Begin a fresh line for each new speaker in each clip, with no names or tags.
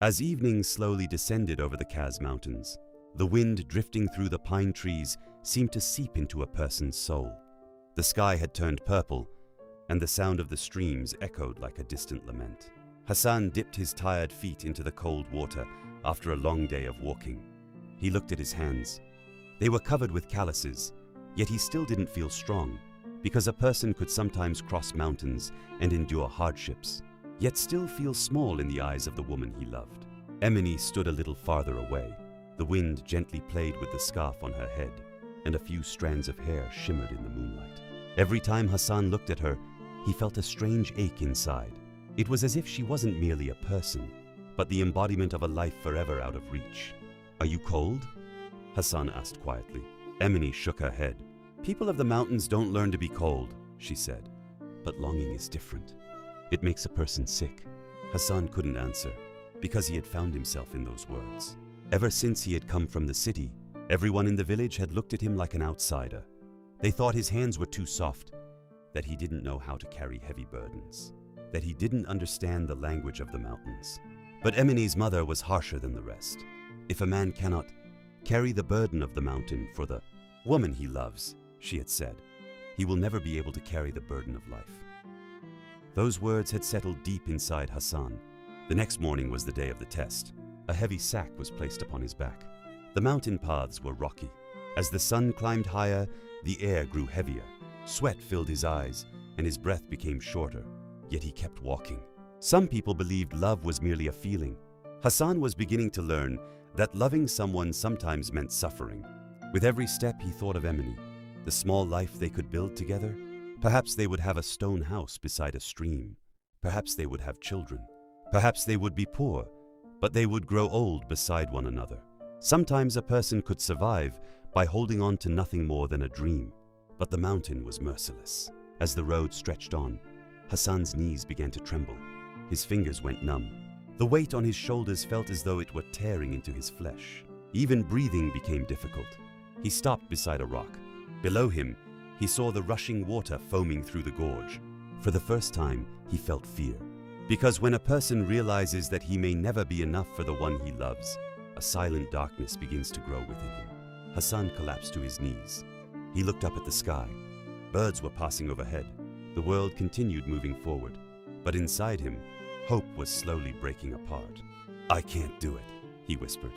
As evening slowly descended over the Kaz Mountains, the wind drifting through the pine trees seemed to seep into a person's soul. The sky had turned purple, and the sound of the streams echoed like a distant lament. Hasan dipped his tired feet into the cold water after a long day of walking. He looked at his hands. They were covered with calluses, yet he still didn't feel strong, because a person could sometimes cross mountains and endure hardships, yet still feel small in the eyes of the woman he loved. Emily stood a little farther away. The wind gently played with the scarf on her head, and a few strands of hair shimmered in the moonlight. Every time Hasan looked at her, he felt a strange ache inside. It was as if she wasn't merely a person, but the embodiment of a life forever out of reach. "Are you cold?" Hasan asked quietly. Emily shook her head. "People of the mountains don't learn to be cold," she said. "But longing is different. It makes a person sick." Hasan couldn't answer, because he had found himself in those words. Ever since he had come from the city, everyone in the village had looked at him like an outsider. They thought his hands were too soft, that he didn't know how to carry heavy burdens, that he didn't understand the language of the mountains. But Emine's mother was harsher than the rest. "If a man cannot carry the burden of the mountain for the woman he loves," she had said, "he will never be able to carry the burden of life." Those words had settled deep inside Hasan. The next morning was the day of the test. A heavy sack was placed upon his back. The mountain paths were rocky. As the sun climbed higher, the air grew heavier. Sweat filled his eyes, and his breath became shorter, yet he kept walking. Some people believed love was merely a feeling. Hasan was beginning to learn that loving someone sometimes meant suffering. With every step he thought of Emily, the small life they could build together. Perhaps they would have a stone house beside a stream. Perhaps they would have children. Perhaps they would be poor, but they would grow old beside one another. Sometimes a person could survive by holding on to nothing more than a dream. But the mountain was merciless. As the road stretched on, Hasan's knees began to tremble. His fingers went numb. The weight on his shoulders felt as though it were tearing into his flesh. Even breathing became difficult. He stopped beside a rock. Below him, he saw the rushing water foaming through the gorge. For the first time, he felt fear. Because when a person realizes that he may never be enough for the one he loves, a silent darkness begins to grow within him. Hasan collapsed to his knees. He looked up at the sky. Birds were passing overhead. The world continued moving forward. But inside him, hope was slowly breaking apart. "I can't do it," he whispered.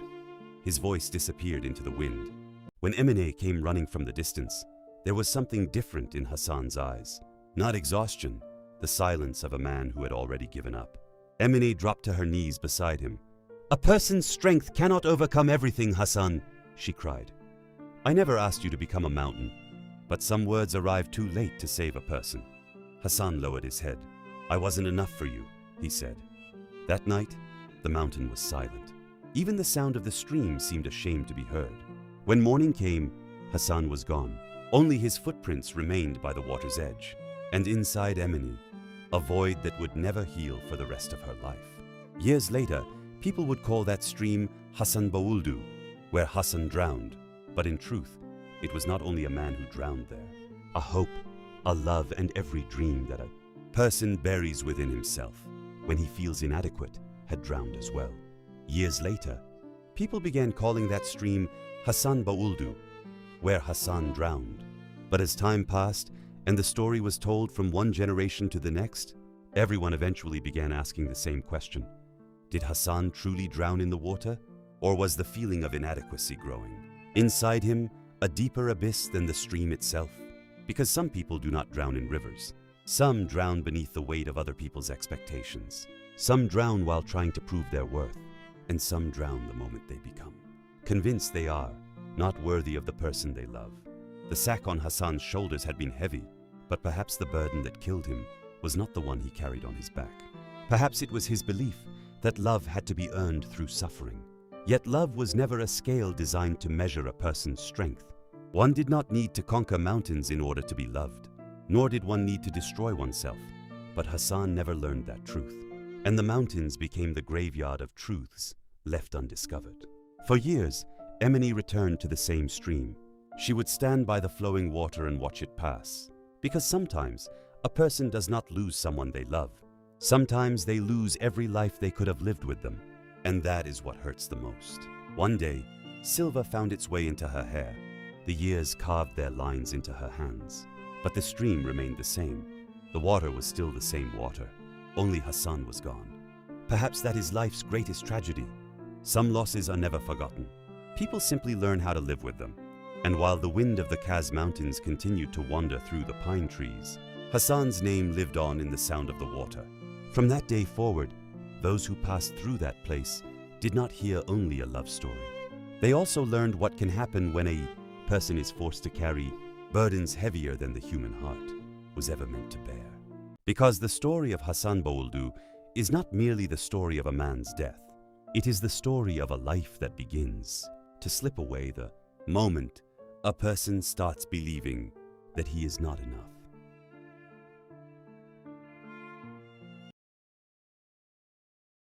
His voice disappeared into the wind. When Emine came running from the distance, there was something different in Hasan's eyes. Not exhaustion, the silence of a man who had already given up. Emine dropped to her knees beside him. "A person's strength cannot overcome everything, Hasan," she cried. "I never asked you to become a mountain, but some words arrive too late to save a person." Hasan lowered his head. "I wasn't enough for you," he said. That night, the mountain was silent. Even the sound of the stream seemed ashamed to be heard. When morning came, Hasan was gone. Only his footprints remained by the water's edge, and inside Emine, a void that would never heal for the rest of her life. Years later, people would call that stream Hasanboğuldu, where Hasan drowned. But in truth, it was not only a man who drowned there. A hope, a love, and every dream that a person buries within himself, when he feels inadequate, had drowned as well. Years later, people began calling that stream Hasanboğuldu, where Hasan drowned. But as time passed, and the story was told from one generation to the next, everyone eventually began asking the same question. Did Hasan truly drown in the water, or was the feeling of inadequacy growing inside him, a deeper abyss than the stream itself? Because some people do not drown in rivers. Some drown beneath the weight of other people's expectations. Some drown while trying to prove their worth, and some drown the moment they become convinced they are not worthy of the person they love. The sack on Hasan's shoulders had been heavy, but perhaps the burden that killed him was not the one he carried on his back. Perhaps it was his belief that love had to be earned through suffering. Yet love was never a scale designed to measure a person's strength. One did not need to conquer mountains in order to be loved, nor did one need to destroy oneself. But Hasan never learned that truth, and the mountains became the graveyard of truths left undiscovered. For years, Emily returned to the same stream. She would stand by the flowing water and watch it pass. Because sometimes, a person does not lose someone they love. Sometimes they lose every life they could have lived with them. And that is what hurts the most. One day, silver found its way into her hair. The years carved their lines into her hands. But the stream remained the same. The water was still the same water. Only Hasan was gone. Perhaps that is life's greatest tragedy. Some losses are never forgotten. People simply learn how to live with them. And while the wind of the Kaz Mountains continued to wander through the pine trees, Hasan's name lived on in the sound of the water. From that day forward, those who passed through that place did not hear only a love story. They also learned what can happen when a person is forced to carry burdens heavier than the human heart was ever meant to bear. Because the story of Hasanboğuldu is not merely the story of a man's death. It is the story of a life that begins to slip away the moment a person starts believing that he is not enough.